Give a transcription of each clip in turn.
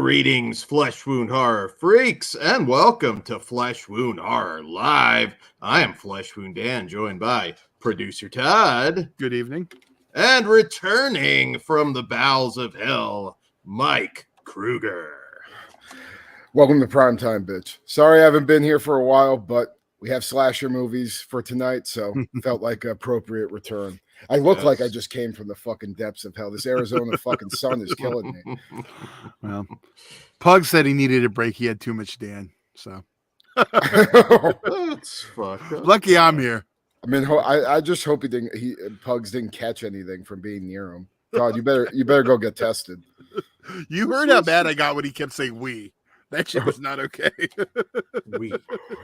Greetings, Flesh Wound Horror freaks, and welcome to Flesh Wound Horror Live. I am Flesh Wound Dan, joined by producer Todd. Good evening. And returning from the bowels of hell, Mike Kruger. Welcome to Primetime, bitch. Sorry I haven't been here for a while, but we have slasher movies for tonight, so felt like an appropriate return. I look like I just came from the fucking depths of hell. This Arizona fucking sun is killing me. Well, Pug said he needed a break. He had too much Dan, so. That's fucked up. Lucky I'm here. I mean, I just hope Pugs didn't catch anything from being near him. God, you better go get tested. You heard how bad I got when he kept saying "we." That shit was not okay.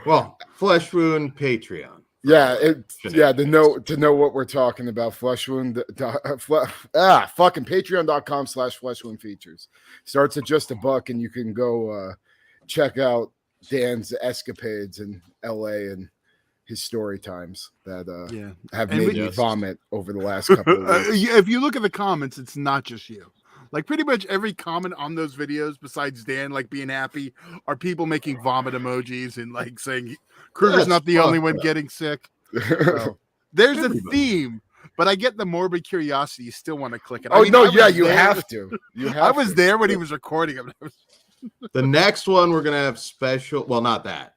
Well, Flesh Wound Patreon. Yeah, to know what we're talking about. Flesh Wound, fucking patreon.com/Flesh Wound features. Starts at just $1, and you can go check out Dan's escapades in LA and his story times that have made me vomit over the last couple of weeks. If you look at the comments, it's not just you. Like pretty much every comment on those videos, besides Dan like being happy, are people making vomit emojis and like saying Kruger's not the only one getting sick. So, there's a theme, but I get the morbid curiosity. You still want to click it. Oh, you have to. I was there when he was recording them. The next one we're gonna have special. Well, not that,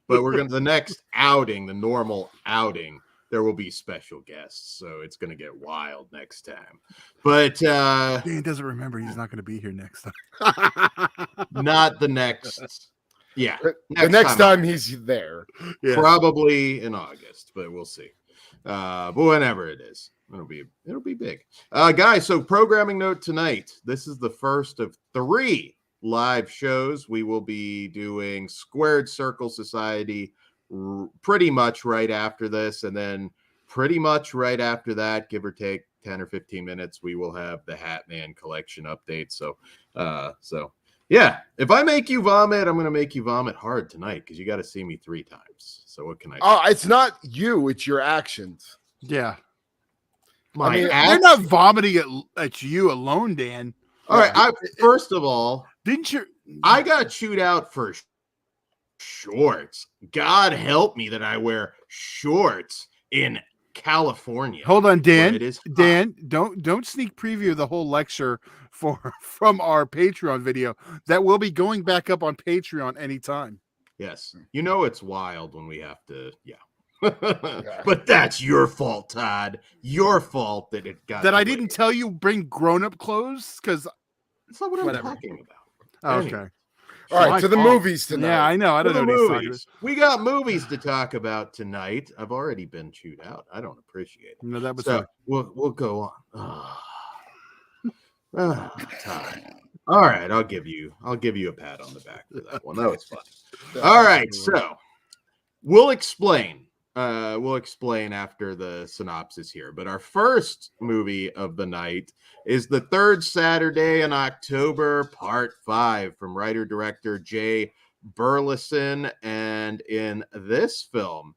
but we're gonna the next outing, the normal outing. There will be special guests, so it's gonna get wild next time. But Dan doesn't remember he's not gonna be here next time. Not the next. Yeah, the next time he's there, probably in August, but we'll see. But whenever it is, it'll be big, guys. So programming note tonight. This is the first of 3 live shows. We will be doing Squared Circle Society pretty much right after this, and then pretty much right after that, give or take 10 or 15 minutes, we will have the Hat Man collection update. So yeah, if I make you vomit, I'm going to make you vomit hard tonight because you got to see me 3 times. So what can I do? Oh, it's not you, it's your actions. Yeah. You're not vomiting at you alone, Dan. All right. First of all, didn't you? I got chewed out for shorts. God help me that I wear shorts in California. Hold on, Dan. Dan, don't sneak preview the whole lecture from our Patreon video that will be going back up on Patreon anytime. Yes, it's wild when we have to. But that's your fault, Todd. Your fault that it got that. I didn't tell you bring grown-up clothes because that's not what I'm talking about. Oh, okay. All right, to the movies tonight. Yeah, I know. I don't know what he's talking about. We got movies to talk about tonight. I've already been chewed out. I don't appreciate it. No, that was so. We'll go on. Todd. All right, I'll give you a pat on the back for that one. That was fun. All right, so we'll explain. We'll explain after the synopsis here. But our first movie of the night is The Third Saturday in October, Part 5, from writer-director Jay Burleson. And in this film,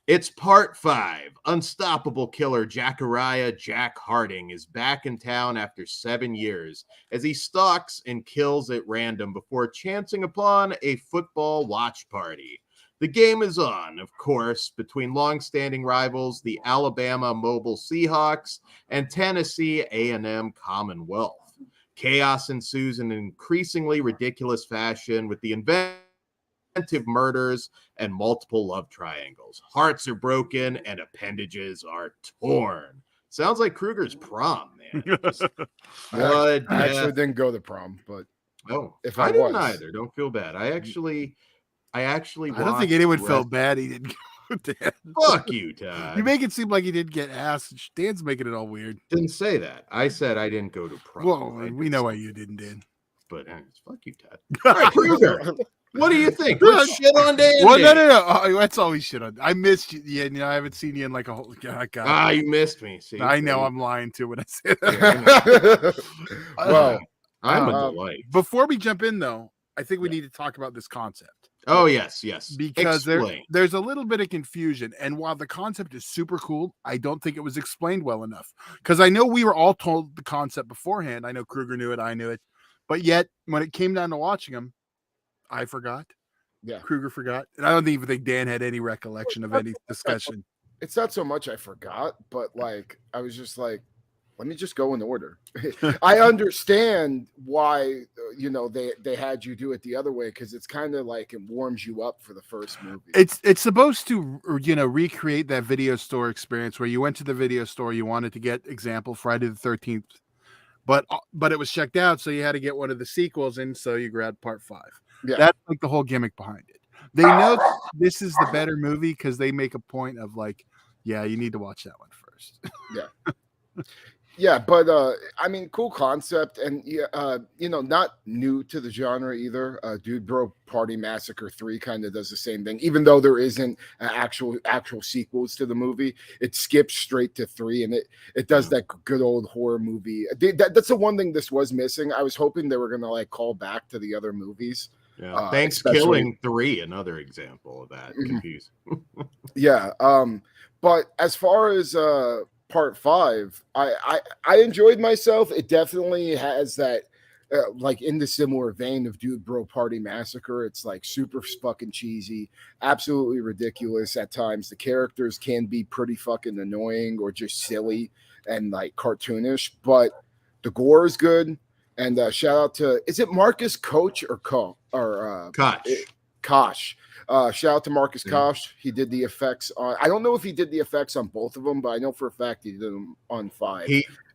it's Part 5. Unstoppable killer Jacariah Jack Harding is back in town after 7 years as he stalks and kills at random before chancing upon a football watch party. The game is on, of course, between long-standing rivals, the Alabama Mobile Seahawks and Tennessee A&M Commonwealth. Chaos ensues in an increasingly ridiculous fashion with the inventive murders and multiple love triangles. Hearts are broken and appendages are torn. Sounds like Kruger's prom, man. I actually didn't go to prom, but if I didn't either. Don't feel bad. I don't think anyone felt bad he didn't go, Dan. Fuck you, Todd. You make it seem like he didn't get asked. Dan's making it all weird. Didn't say that. I said I didn't go to prom. Well, we know why you didn't, Dan. But fuck you, Todd. All right, Kruger, what do you think? Let's shit on Dan. Well, no. Oh, that's all we shit on. I missed you. Yeah, I haven't seen you in like a whole. God. You missed me. See, I know I'm lying too when I say that. Well, I'm a delight. Before we jump in, though, I think we need to talk about this concept. Oh, yes. Because there's a little bit of confusion. And while the concept is super cool, I don't think it was explained well enough. Because I know we were all told the concept beforehand. I know Kruger knew it. I knew it. But yet, when it came down to watching them, I forgot. Yeah. Kruger forgot. And I don't even think Dan had any recollection of any discussion. It's not so much I forgot, but like I was just like, let me just go in order. I understand why they had you do it the other way, because it's kind of like it warms you up for the first movie. It's supposed to recreate that video store experience where you went to the video store, you wanted to get example Friday the 13th, but it was checked out, so you had to get one of the sequels, and so you grabbed part 5. Yeah. That's like the whole gimmick behind it. They know this is the better movie because they make a point of like, yeah, you need to watch that one first. Yeah. Yeah, but I mean, cool concept, and not new to the genre either. Dude Bro Party Massacre 3 kind of does the same thing, even though there isn't actual sequels to the movie. It skips straight to 3, and it does that good old horror movie. That's the one thing this was missing. I was hoping they were gonna like call back to the other movies. Yeah. Thanksgiving 3, another example of that. Confused. Yeah. But as far as part 5, I enjoyed myself. It definitely has that like in the similar vein of Dude Bro Party Massacre. It's like super fucking cheesy, absolutely ridiculous at times. The characters can be pretty fucking annoying or just silly and like cartoonish, but the gore is good. And shout out to, is it Marcus Koch or Koch? Koch. Shout out to Marcus Koch. He did the effects on. I don't know if he did the effects on both of them, but I know for a fact he did them on 5.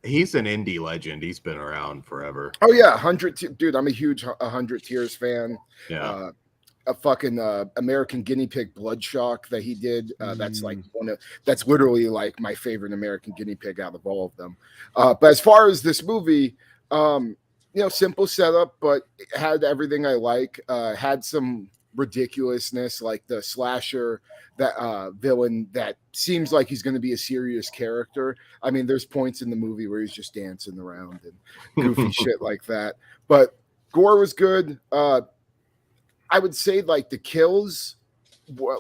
He's an indie legend. He's been around forever. Oh yeah, 100. Dude, I'm a huge 100 Tears fan. Yeah. A fucking American Guinea Pig Bloodshock that he did. That's like that's literally like my favorite American Guinea Pig out of all of them. But as far as this movie, simple setup, but it had everything I like. Had some ridiculousness, like the slasher, that villain that seems like he's going to be a serious character. I mean, there's points in the movie where he's just dancing around and goofy shit like that. But gore was good. I would say like the kills,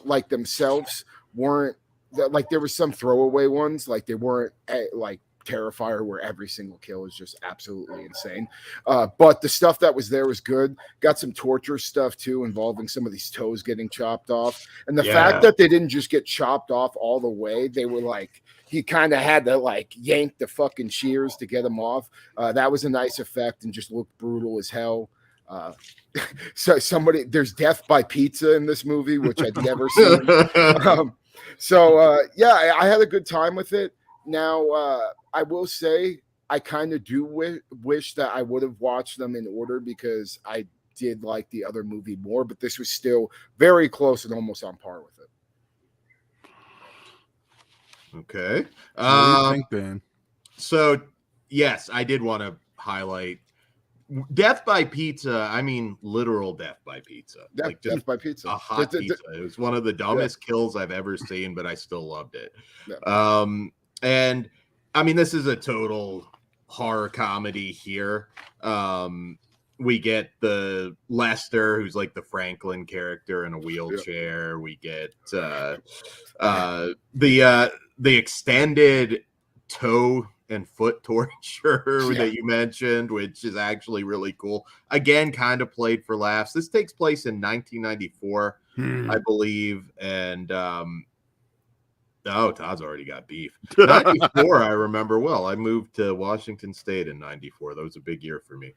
like themselves, weren't like, there were some throwaway ones, like they weren't like Terrifier where every single kill is just absolutely insane. But the stuff that was there was good. Got some torture stuff too, involving some of these toes getting chopped off. And the fact that they didn't just get chopped off all the way, they were like, he kind of had to like yank the fucking shears to get them off. That was a nice effect and just looked brutal as hell. So there's death by pizza in this movie, which I'd never seen. I had a good time with it. Now, I will say I kind of do wish that I would have watched them in order, because I did like the other movie more, but this was still very close and almost on par with it. Okay. What do you think, Ben? So, yes, I did want to highlight death by pizza. I mean, literal death by pizza. Like death by pizza. A hot pizza. It was one of the dumbest kills I've ever seen, but I still loved it. Yeah. And I mean, this is a total horror comedy here. We get the Lester, who's like the Franklin character in a wheelchair. Yeah. We get the extended toe and foot torture that you mentioned, which is actually really cool. Again, kind of played for laughs. This takes place in 1994, I believe, and Todd's already got beef. 94, I remember well. I moved to Washington State in 94. That was a big year for me.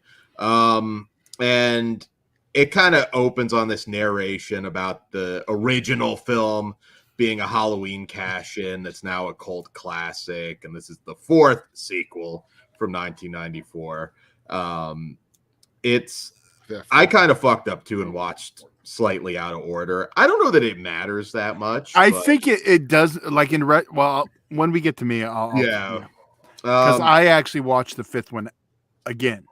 And it kind of opens on this narration about the original film being a Halloween cash-in that's now a cult classic. And this is the 4th sequel from 1994. I kind of fucked up too and watched slightly out of order. I don't know that it matters that much. I think it does. Like when we get to me, I'll because I actually watched the 5th one again,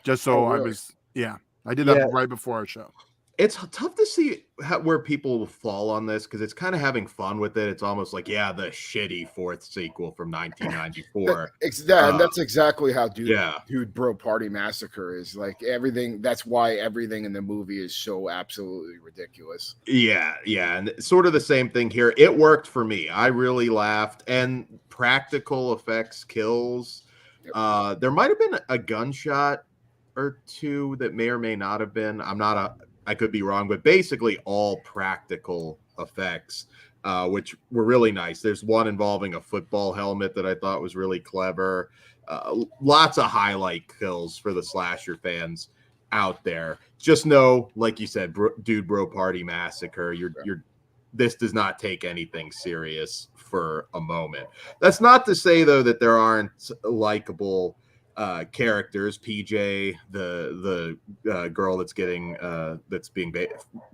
just so I was. Yeah, I did that right before our show. It's tough to see where people will fall on this, because it's kind of having fun with it. It's almost like, the shitty 4th sequel from 1994. And that's exactly how Dude Bro Party Massacre is. Like everything. That's why everything in the movie is so absolutely ridiculous. Yeah, and sort of the same thing here. It worked for me. I really laughed. And practical effects kills. There might have been a gunshot or two that may or may not have been. I could be wrong, but basically all practical effects, which were really nice. There's one involving a football helmet that I thought was really clever. Lots of highlight kills for the slasher fans out there. Just know, like you said, Dude Bro Party Massacre, this does not take anything serious for a moment. That's not to say, though, that there aren't likable characters. PJ, the girl that's getting that's being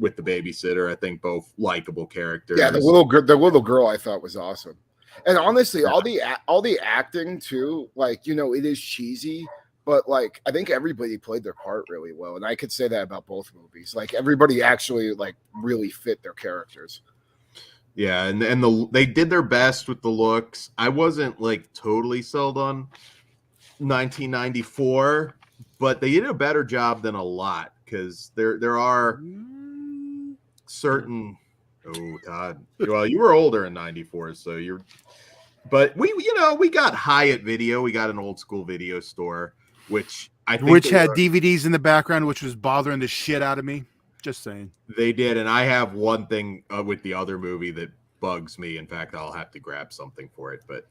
with the babysitter, I think both likable characters. Yeah, the little girl I thought was awesome. And honestly, all the acting too, like, you know, it is cheesy, but like I think everybody played their part really well, and I could say that about both movies. Like everybody actually like really fit their characters. Yeah, and they did their best with the looks. I wasn't like totally sold on 1994, but they did a better job than a lot, because there are certain. Oh, Todd. Well, you were older in 94, so you're. But we got Hyatt Video. We got an old school video store, which I think had DVDs in the background, which was bothering the shit out of me. Just saying. They did, and I have one thing with the other movie that bugs me. In fact, I'll have to grab something for it, but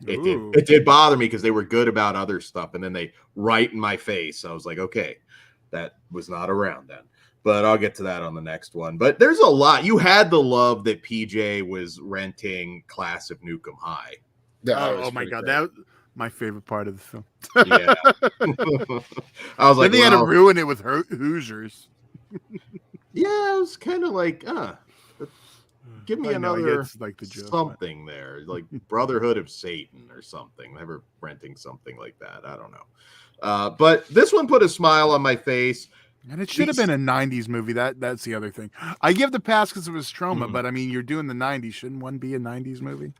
it did bother me because they were good about other stuff, and then they right in my face. I was like, okay, that was not around then. But I'll get to that on the next one. But there's a lot. You had the love that PJ was renting Class of Nukem High. Oh my God. That was my favorite part of the film. Yeah. I was like, then they had to ruin it with Hoosiers. Yeah, it was kind of like, give me another like the joke, something there, like Brotherhood of Satan or something. Never renting something like that. I don't know. But this one put a smile on my face. And it should have been a 90s movie. That's the other thing. I give the pass because it was trauma, but I mean, you're doing the 90s. Shouldn't one be a 90s movie?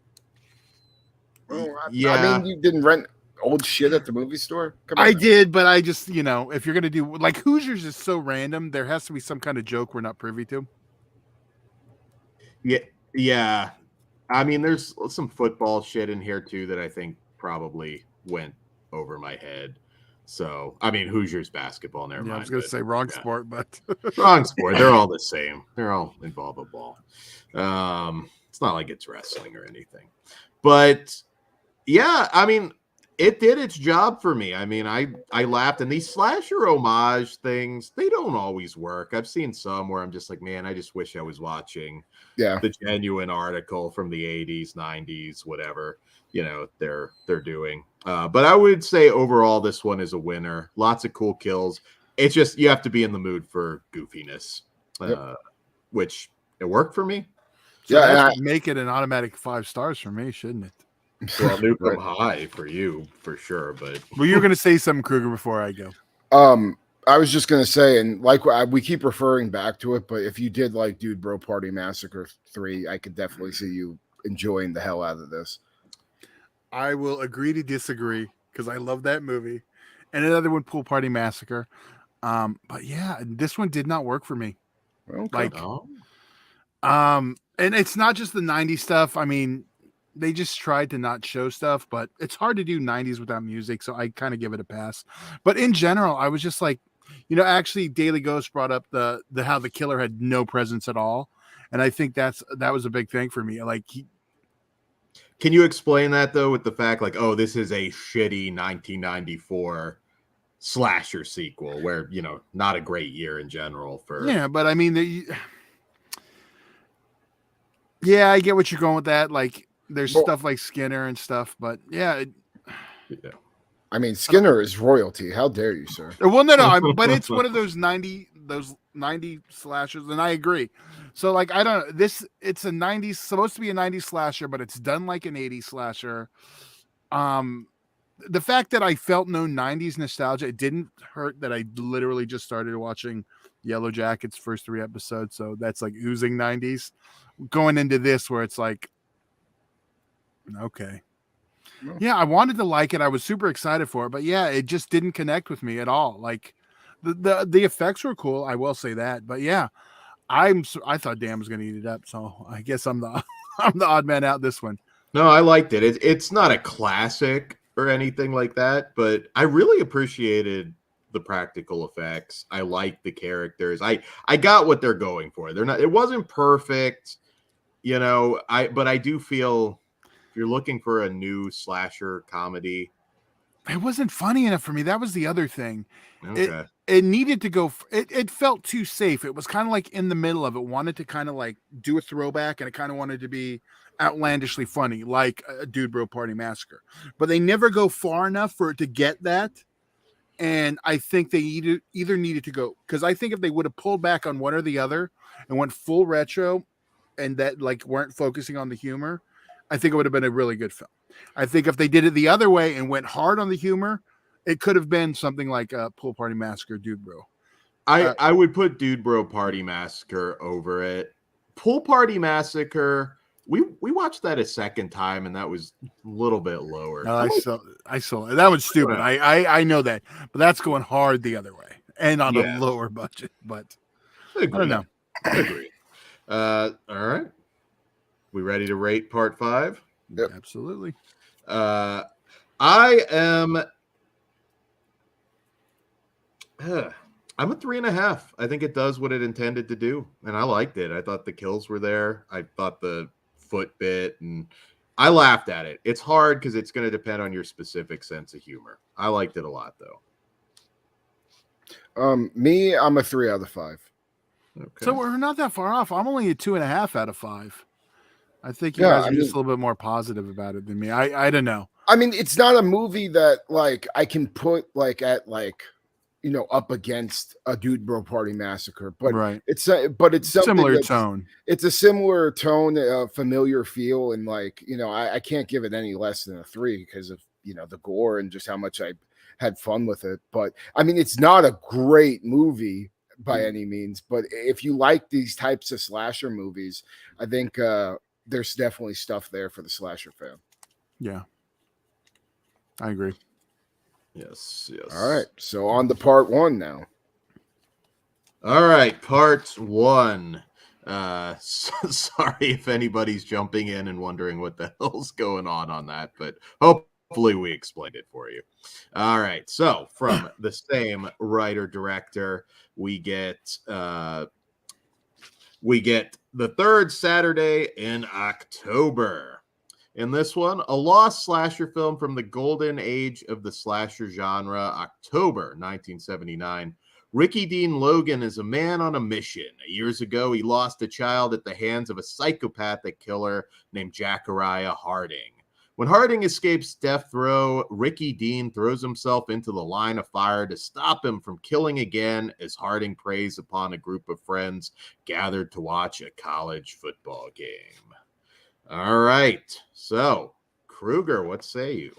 Well, yeah. I mean, you didn't rent old shit at the movie store? I did, but I just, if you're going to do, like, Hoosiers is so random, there has to be some kind of joke we're not privy to. Yeah. I mean, there's some football shit in here, too, that I think probably went over my head. So, I mean, Hoosiers basketball, never mind. I was going to say wrong sport, but... Wrong sport. They're all the same. They're all involved with ball. It's not like it's wrestling or anything. But, yeah, I mean, it did its job for me. I mean, I laughed. And these slasher homage things, they don't always work. I've seen some where I'm just like, man, I just wish I was watching the genuine article from the 80s, 90s, whatever, they're doing. But I would say overall, this one is a winner. Lots of cool kills. It's just you have to be in the mood for goofiness, which it worked for me. So that should make it an automatic 5 stars for me, shouldn't it? Well, Nukem High for you for sure. But well, you were going to say something, Kruger, before I go. I was just going to say, and like we keep referring back to it, but if you did like Dude Bro Party Massacre 3, I could definitely see you enjoying the hell out of this. I will agree to disagree because I love that movie. And another one, Pool Party Massacre. But yeah, this one did not work for me. Okay. And it's not just the 90s stuff. I mean, they just tried to not show stuff, but it's hard to do 90s without music, so I kind of give it a pass. But in general, I was just like, actually Daily Ghost brought up the how the killer had no presence at all. And I think that was a big thing for me. Like can you explain that though with the fact like, oh, this is a shitty 1994 slasher sequel where, not a great year in general for. Yeah, but I mean, yeah, I get what you're going with that. Like there's stuff like Skinner and stuff, but yeah. I mean, Skinner is royalty. How dare you, sir? Well, no, but it's one of those 90 slashers, and I agree. So, like, I don't know. It's a 90s, supposed to be a 90s slasher, but it's done like an 80s slasher. The fact that I felt no 90s nostalgia, it didn't hurt that I literally just started watching Yellow Jackets first 3 episodes, so that's like oozing 90s. Going into this where it's like, okay. Yeah, I wanted to like it. I was super excited for it, but yeah, it just didn't connect with me at all. Like the effects were cool, I will say that. But yeah, I thought Dan was going to eat it up, so I guess I'm the odd man out this one. No, I liked it. It's not a classic or anything like that, but I really appreciated the practical effects. I like the characters. I got what they're going for. It wasn't perfect, but I do feel if you're looking for a new slasher comedy, it wasn't funny enough for me. That was the other thing. okay. It needed to go. It felt too safe. It was kind of like in the middle of it. Wanted to kind of like do a throwback, and it kind of wanted to be outlandishly funny, like a Dude Bro Party Massacre. But they never go far enough for it to get that. And I think they either needed to go, because I think if they would have pulled back on one or the other and went full retro, and that like weren't focusing on the humor, I think it would have been a really good film. I think if they did it the other way and went hard on the humor, it could have been something like Pool Party Massacre, Dude Bro. I would put Dude Bro Party Massacre over it. Pool Party Massacre, we watched that a second time, and that was a little bit lower. I saw that was stupid. I know that, but that's going hard the other way and on a lower budget. But I don't know. I agree. All right, we ready to rate part 5? Yep. Absolutely. I am. I'm a 3.5. I think it does what it intended to do, and I liked it. I thought the kills were there. I thought the foot bit, and I laughed at it. It's hard because it's going to depend on your specific sense of humor. I liked it a lot, though. Me, I'm a 3 out of 5. Okay. So we're not that far off. I'm only a 2.5 out of 5. I think you guys are just a little bit more positive about it than me. I don't know. I mean, it's not a movie that like I can put like at like up against a Dude Bro Party Massacre, but right. it's something tone. It's a similar tone, familiar feel, and like I can't give it any less than a 3 because of the gore and just how much I had fun with it. But I mean, it's not a great movie by any means, but if you like these types of slasher movies, I think there's definitely stuff there for the slasher fan. Yeah, I agree. Yes. All right, so on to part 1 now. All right, part 1. Sorry if anybody's jumping in and wondering what the hell's going on that, but hopefully we explained it for you. All right, so from the same writer-director, we get the third Saturday in October. In this one, a lost slasher film from the golden age of the slasher genre, October 1979. Ricky Dean Logan is a man on a mission. Years ago, he lost a child at the hands of a psychopathic killer named Zachariah Harding. When Harding escapes death row, Ricky Dean throws himself into the line of fire to stop him from killing again as Harding preys upon a group of friends gathered to watch a college football game. All right. So, Kruger, what say you?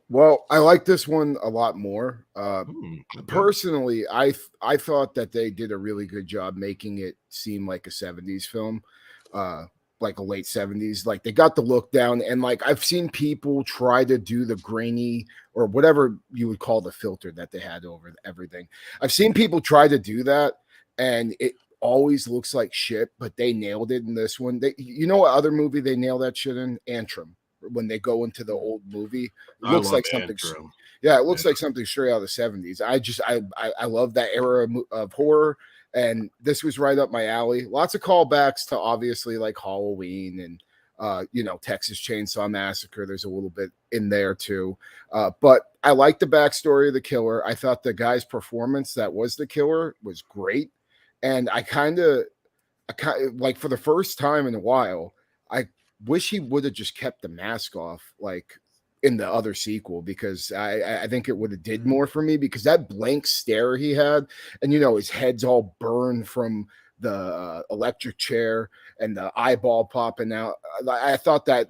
Well, I like this one a lot more. Okay. Personally, I thought that they did a really good job making it seem like a 70s film, like a late 70s. Like they got the look down, and like I've seen people try to do the grainy or whatever you would call the filter that they had over everything. I've seen people try to do that, and it always looks like shit, but they nailed it in this one. You know what other movie they nail that shit in? Antrim. When they go into the old movie, it looks like something. Antrim. Yeah, it looks like something straight out of the 70s. I love that era of horror, and this was right up my alley. Lots of callbacks to obviously like Halloween and Texas Chainsaw Massacre. There's a little bit in there too, but I like the backstory of the killer. I thought the guy's performance that was the killer was great. And I kind of like for the first time in a while, I wish he would have just kept the mask off, like in the other sequel, because I think it would have did more for me, because that blank stare he had, and his head's all burned from the electric chair and the eyeball popping out. I thought that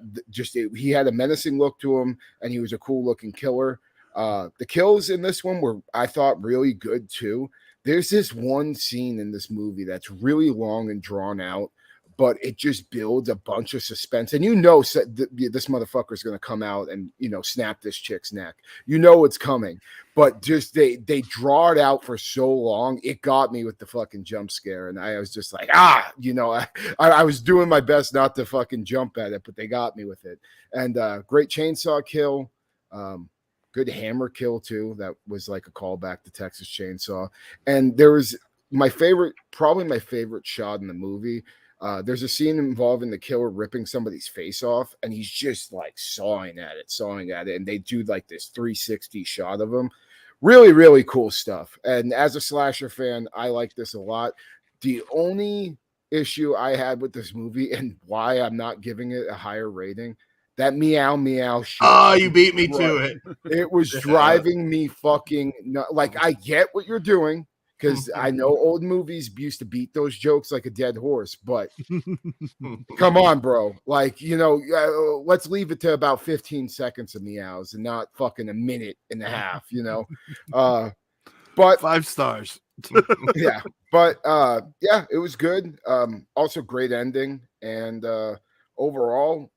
he had a menacing look to him, and he was a cool looking killer. The kills in this one were, I thought, really good too. There's this one scene in this movie that's really long and drawn out, but it just builds a bunch of suspense. And this motherfucker is going to come out and, snap this chick's neck. It's coming. But just they draw it out for so long. It got me with the fucking jump scare. And I was just like, I was doing my best not to fucking jump at it, but they got me with it. And great chainsaw kill. good hammer kill too. That was like a callback to Texas Chainsaw. And there was probably my favorite shot in the movie. There's a scene involving the killer ripping somebody's face off, and he's just like sawing at it, and they do like this 360 shot of him. Really, really cool stuff. And as a slasher fan, I like this a lot. The only issue I had with this movie and why I'm not giving it a higher rating, that meow meow shit. Oh, you beat me to it. It was driving me fucking nuts. Like, I get what you're doing, because I know old movies used to beat those jokes like a dead horse, but come on, bro. Like, let's leave it to about 15 seconds of meows and not fucking a minute and a half, but 5 stars. yeah, but yeah, it was good. Also great ending, and overall,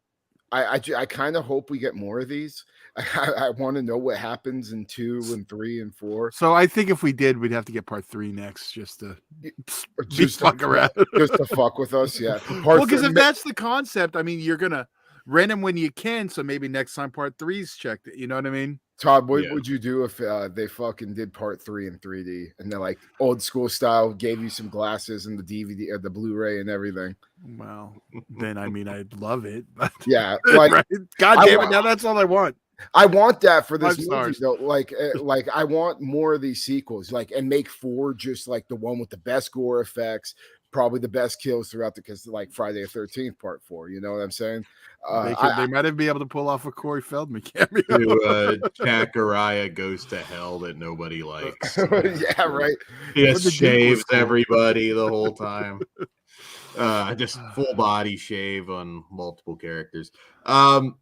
I kind of hope we get more of these. I want to know what happens in 2 and 3 and 4. So I think if we did, we'd have to get part 3 next, just to fuck around, just to fuck with us. Yeah, well, because if that's the concept, I mean, you're gonna rent them when you can. So maybe next time part 3's checked. You know what I mean? Todd, what would you do if they fucking did part 3 in 3D and they're like old school style, gave you some glasses and the DVD or the Blu-ray and everything? Well, then I mean, I'd love it. But yeah, like, right? God damn it! Now that's all I want. I want that for this 5 movie, stars. though. Like I want more of these sequels, and make 4 just like the one with the best gore effects, probably the best kills throughout because like Friday the 13th Part 4. You know what I'm saying? They might have been able to pull off a Corey Feldman cameo. Zachariah Goes to Hell that nobody likes. Yeah, right. He just shaves everybody the whole time. Just full body shave on multiple characters. All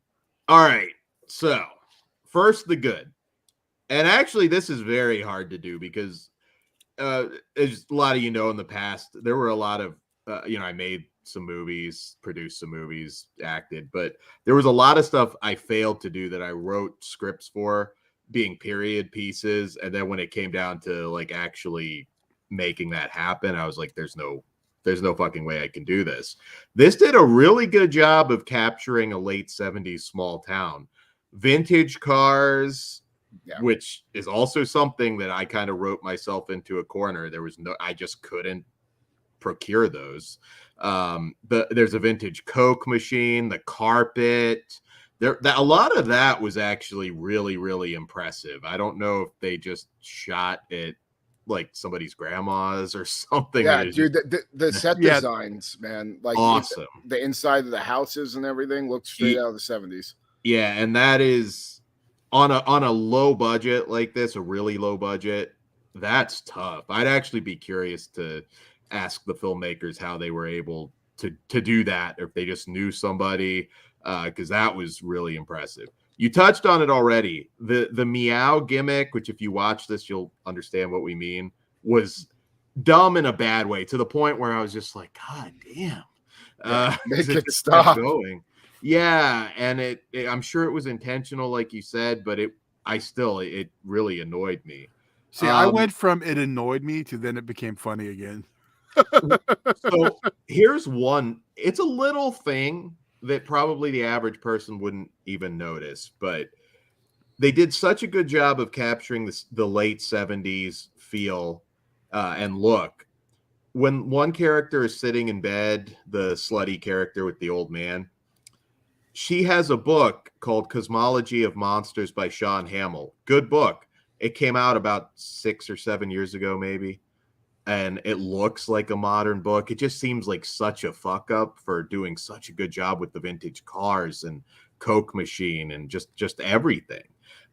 right. So, first, the good. And actually, this is very hard to do because, as a lot of in the past, there were a lot of, I made some movies, produced some movies, acted, but there was a lot of stuff I failed to do that I wrote scripts for, being period pieces. And then when it came down to like actually making that happen, I was like, there's no fucking way I can do this. This did a really good job of capturing a late 70s small town. Vintage cars, which is also something that I kind of wrote myself into a corner. I just couldn't procure those. There's a vintage Coke machine, the carpet. A lot of that was actually really, really impressive. I don't know if they just shot it like somebody's grandma's or something. Yeah, dude, the set designs, man, like awesome. The inside of the houses and everything looked straight out of the 70s. Yeah, and that is on a low budget like this, a really low budget. That's tough. I'd actually be curious to ask the filmmakers how they were able to do that, or if they just knew somebody, because that was really impressive. You touched on it already. The meow gimmick, which if you watch this, you'll understand what we mean, was dumb in a bad way, to the point where I was just like, God damn. Make it stop going. Yeah, and I'm sure it was intentional, like you said, but it really annoyed me. See, I went from it annoyed me to then it became funny again. So here's one. It's a little thing that probably the average person wouldn't even notice, but they did such a good job of capturing the late 70s feel and look. When one character is sitting in bed, the slutty character with the old man, she has a book called Cosmology of Monsters by Sean Hamill. Good book. It came out about 6 or 7 years ago, maybe. And it looks like a modern book. It just seems like such a fuck up for doing such a good job with the vintage cars and Coke machine and just everything.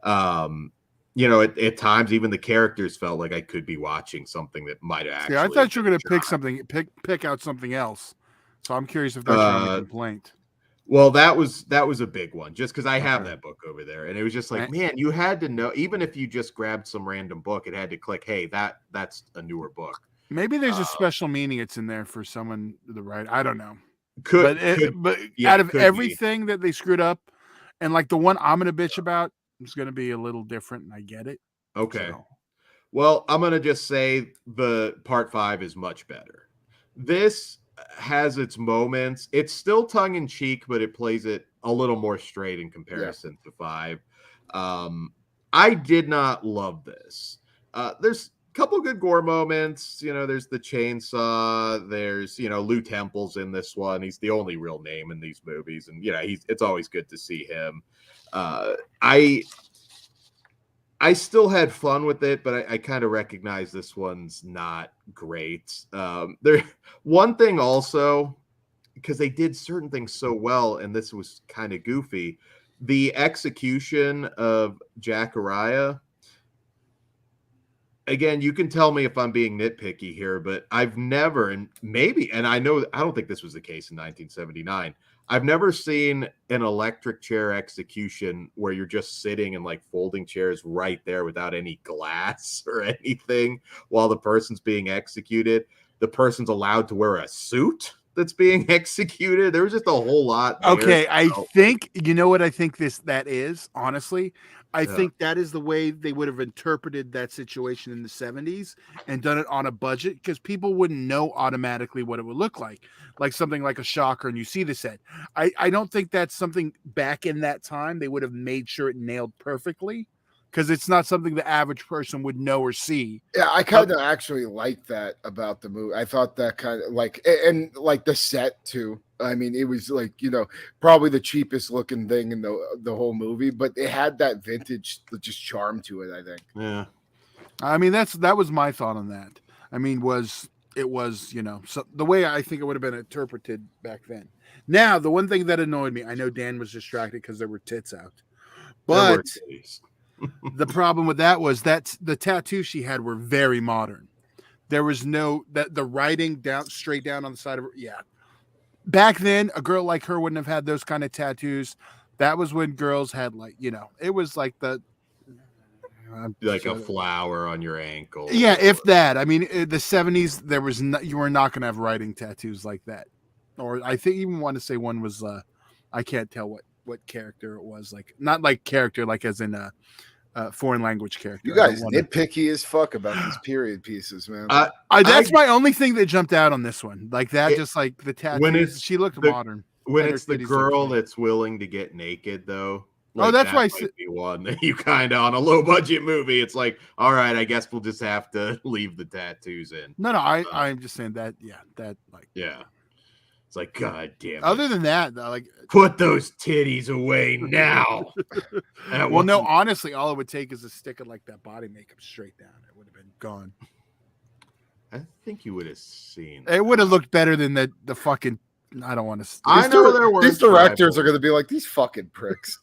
At times even the characters felt like I could be watching something that might have actually. Yeah, I thought you were going to pick out something else. So I'm curious if that's your only complaint. Well, that was a big one, just because I have that book over there, and it was just like, man, you had to know, even if you just grabbed some random book, it had to click, hey, that's a newer book. Maybe there's a special meaning it's in there for someone to write. I don't know. But out of everything that they screwed up, and like the one I'm gonna bitch about is gonna be a little different, and I get it. Okay. So. Well, I'm gonna just say the part 5 is much better. This has its moments. It's still tongue in cheek, but it plays it a little more straight in comparison to 5. I did not love this. There's a couple good gore moments. There's the chainsaw. There's, Lou Temple's in this one. He's the only real name in these movies. And, it's always good to see him. I still had fun with it, but I kind of recognize this one's not great. One thing also, because they did certain things so well, and this was kind of goofy, the execution of Jacariah. Again, you can tell me if I'm being nitpicky here, but I've never, and I don't think this was the case in 1979. I've never seen an electric chair execution where you're just sitting in like folding chairs right there without any glass or anything while the person's being executed. The person's allowed to wear a suit that's being executed. There was just a whole lot there. Okay, I think, you know what I think that is, honestly? I think that is the way they would have interpreted that situation in the 70s and done it on a budget, because people wouldn't know automatically what it would look like something like a shocker, and you see the set. I don't think that's something back in that time they would have made sure it nailed perfectly, because it's not something the average person would know or see. Yeah, I kind of actually like that about the movie. I thought that kind of and like the set too. I mean, it was like, probably the cheapest looking thing in the whole movie, but it had that vintage just charm to it, I think. Yeah. I mean, that was my thought on that. I mean, it was, so the way I think it would have been interpreted back then. Now, the one thing that annoyed me, I know Dan was distracted because there were tits out, but the problem with that was that the tattoos she had were very modern. There was the writing straight down on the side of her. Yeah. Back then, a girl like her wouldn't have had those kind of tattoos. That was when girls had it was like like a flower on your ankle. Yeah, if that. I mean, in the 70s, there was you were not going to have writing tattoos like that. Or I think even want to say one was I can't tell what character it was, like not like character like as in a foreign language character. You guys nitpicky as fuck about these period pieces, man. That's my only thing that jumped out on this one. Like that, just like the tattoos. She looked modern. When it's the girl that's willing to get naked, though. Like, that's why one that you kind of on a low budget movie. It's like, all right, I guess we'll just have to leave the tattoos in. No, I'm just saying that. Yeah, that like. Yeah. It's like, God damn it. Other than that, like, put those titties away now. Well, no, honestly, all it would take is a stick of like that body makeup straight down. It would have been gone. I think you would have seen. It would have looked better than the fucking. I don't want to. I know there were. These directors are going to be like, these fucking pricks.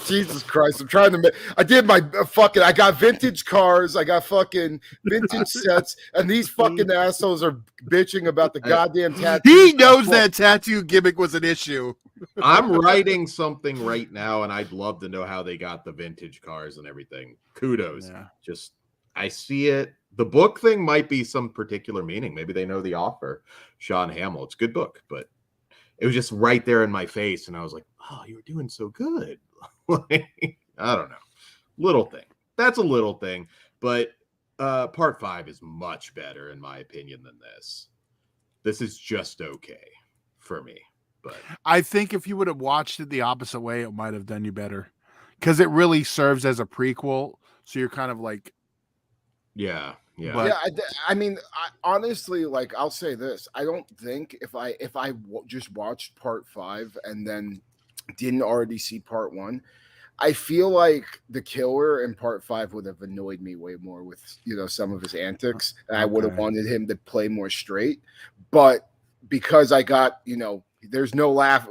Jesus Christ! I'm trying to. I did my fucking. I got vintage cars. I got fucking vintage sets, and these fucking assholes are bitching about the goddamn tattoo. He knows that tattoo gimmick was an issue. I'm writing something right now, and I'd love to know how they got the vintage cars and everything. Kudos. Yeah. Just I see it. The book thing might be some particular meaning. Maybe they know the author, Sean Hamill. It's a good book, but it was just right there in my face, and I was like, "Oh, you were doing so good." I don't know, little thing. That's a little thing, but part 5 is much better in my opinion than this. This is just okay for me, but I think if you would have watched it the opposite way, it might have done you better, because it really serves as a prequel. So you're kind of like, yeah. But, I mean, honestly, like, I'll say this: I don't think if I just watched part 5 and then didn't already see part 1, I feel like the killer in part 5 would have annoyed me way more with some of his antics, and I would have wanted him to play more straight. But because I got there's no laugh,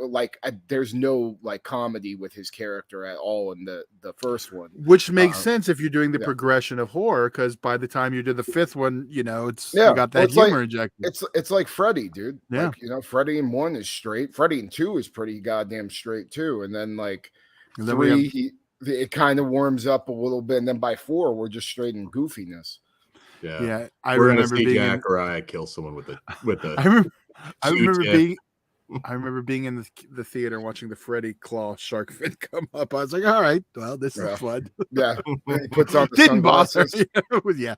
there's no comedy with his character at all in the first one, which makes sense if you're doing the progression of horror, because by the time you do the 5th one, you got that humor injected. It's like Freddy, dude. Yeah, Freddy in 1 is straight. Freddy in 2 is pretty goddamn straight too, and then 3 it kind of warms up a little bit, and then by 4 we're just straight in goofiness. Yeah. We're gonna see Jacariah kill someone with a. I remember being in the theater watching the Freddy claw shark fin come up. I was like, all right, well, this is fun. Yeah. He puts on the sunglasses. Yeah,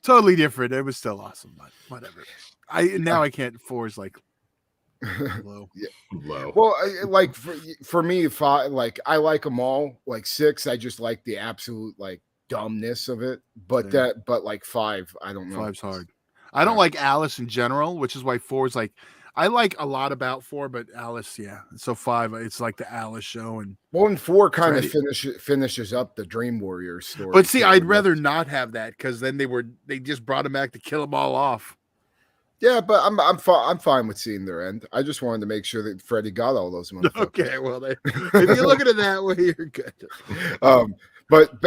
totally different. It was still awesome, but whatever. I can't force Low. Yeah. Low. Well, like for me, 5, like I like them all. Like 6, I just like the absolute like dumbness of it. But Same. but like 5, I don't know. 5's hard. I don't like Alice in general, which is why 4 is like, I like a lot about 4, but Alice, yeah. So 5, it's like the Alice show. And Well, and 4 kind of Freddy. finishes up the Dream Warriors story. But see, too. I'd rather not have that because then they just brought him back to kill them all off. Yeah, but I'm fine with seeing their end. I just wanted to make sure that Freddy got all those motherfuckers. Okay, well, if you look at it that way, you're good. But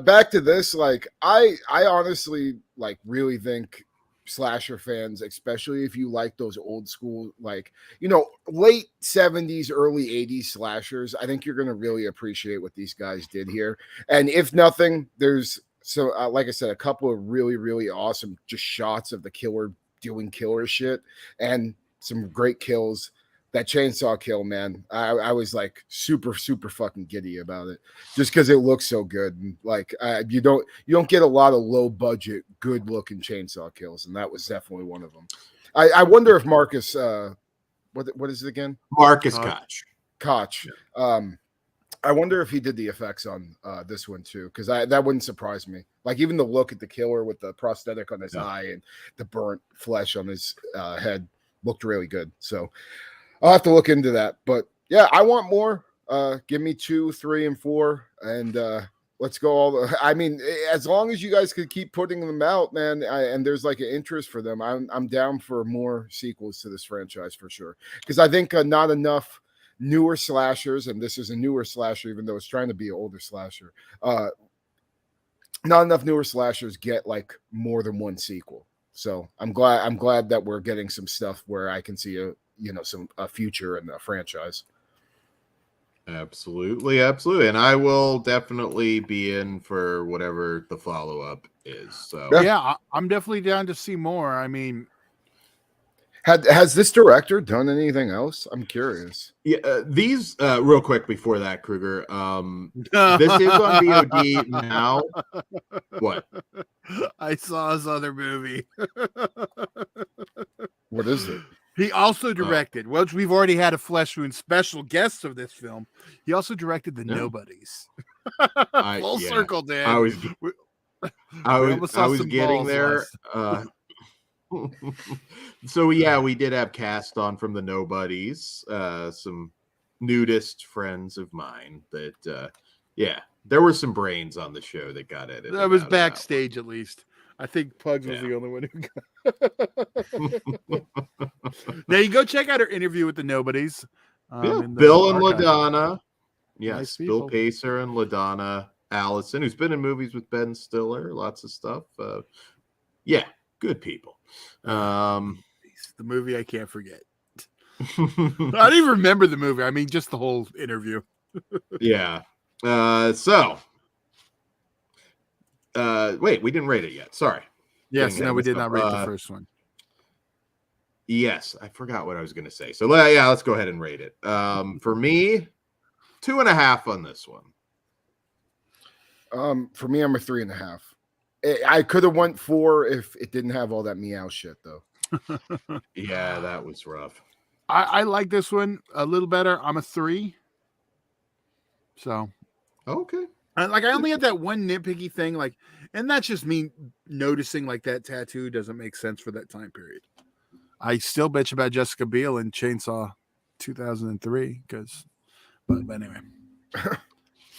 back to this, like I honestly like really think slasher fans, especially if you like those old school, like late 70s, early 80s slashers, I think you're gonna really appreciate what these guys did here. And if nothing, there's like I said, a couple of really, really awesome just shots of the killer doing killer shit and some great kills. That chainsaw kill, man, I was like super fucking giddy about it just because it looks so good. And like you don't get a lot of low budget good looking chainsaw kills, and that was definitely one of them. I wonder if Marcus what is it again? Marcus Koch. Yeah. I wonder if he did the effects on this one too, because that wouldn't surprise me. Like even the look at the killer with the prosthetic on his eye and the burnt flesh on his head looked really good. So I'll have to look into that. But yeah, I want more. Give me 2, 3, and 4, and let's go I mean, as long as you guys could keep putting them out, man, and there's like an interest for them, I'm down for more sequels to this franchise for sure. Because I think not enough newer slashers, and this is a newer slasher, even though it's trying to be an older slasher. Not enough newer slashers get like more than one sequel. So I'm glad that we're getting some stuff where I can see a future in the franchise. Absolutely. And I will definitely be in for whatever the follow-up is. So yeah, I'm definitely down to see more. I mean, has this director done anything else? I'm curious. Yeah, these real quick before that, Kruger. This is on VOD now. What? I saw his other movie. What is it? He also directed, well, we've already had a Flesh Wound special guest of this film. He also directed The Nobodies. Full circle, Dan. I was getting there. So yeah, we did have cast on from The Nobodies, some nudist friends of mine that there were some brains on the show that got edited. That was backstage at least. I think Pugs was the only one who got. Now you go check out our interview with The Nobodies. Bill and LaDonna. Yes, nice Bill Pacer and LaDonna Allison, who's been in movies with Ben Stiller, lots of stuff. Good people. The movie I can't forget. I don't even remember the movie. I mean, just the whole interview. Yeah. Wait, we didn't rate it yet. Sorry. Yes, no, we did not rate the first one. Yes, I forgot what I was going to say. So let's go ahead and rate it. For me, 2.5 on this one. For me, I'm a 3.5. I could have went 4 if it didn't have all that meow shit, though. Yeah, that was rough. I like this one a little better. I'm a 3. So, okay. I only had that one nitpicky thing, and that's just me noticing that tattoo doesn't make sense for that time period. I still bitch about Jessica Biel in Chainsaw 2003 but anyway.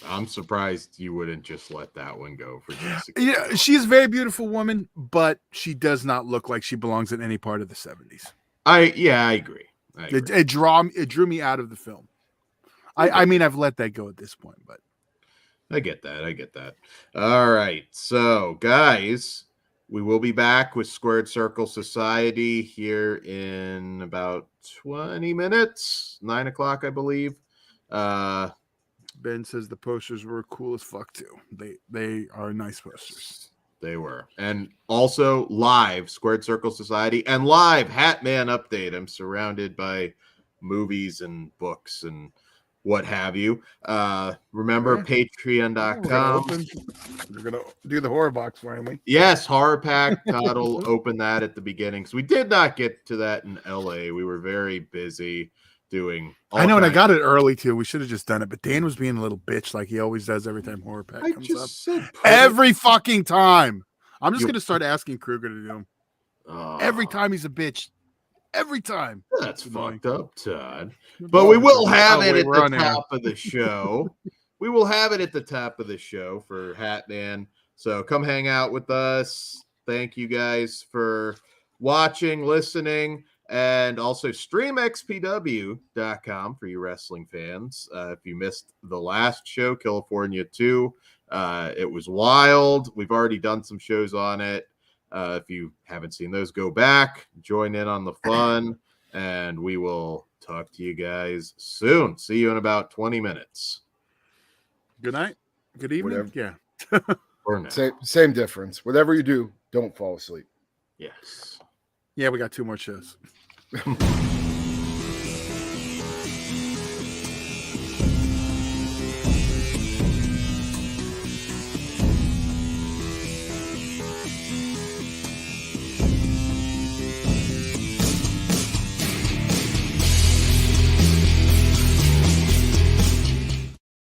I'm surprised you wouldn't just let that one go for Jessica. Yeah, she's a very beautiful woman, but she does not look like she belongs in any part of the 70s. I agree. It drew me out of the film. I mean, I've let that go at this point, but I get that. All right. So, guys, we will be back with Squared Circle Society here in about 20 minutes, 9 o'clock, I believe. Ben says the posters were cool as fuck too. They are nice posters. They were. And also live Squared Circle Society and live Hat Man update. I'm surrounded by movies and books and what have you. Remember patreon.com. We're gonna do the horror box finally. Yes, horror pack. Todd will open that at the beginning. So we did not get to that in LA. We were very busy doing. I know, and I got it early too. We should have just done it, but Dan was being a little bitch like he always does every time horror pack comes up. Said every fucking time. I'm just gonna start asking Kruger to do them. Every time he's a bitch. Every time. That's fucked up, Todd. But we will have it at the top of the show. We will have it at the top of the show for Hat Man. So come hang out with us. Thank you guys for watching, listening, and also streamxpw.com for you wrestling fans. If you missed the last show, California 2, it was wild. We've already done some shows on it. If you haven't seen those, go back, join in on the fun, and we will talk to you guys soon. See you in about 20 minutes. Good night. Good evening. Whatever. Yeah. Same difference. Whatever you do, don't fall asleep. Yes. Yeah, we got 2 more shows.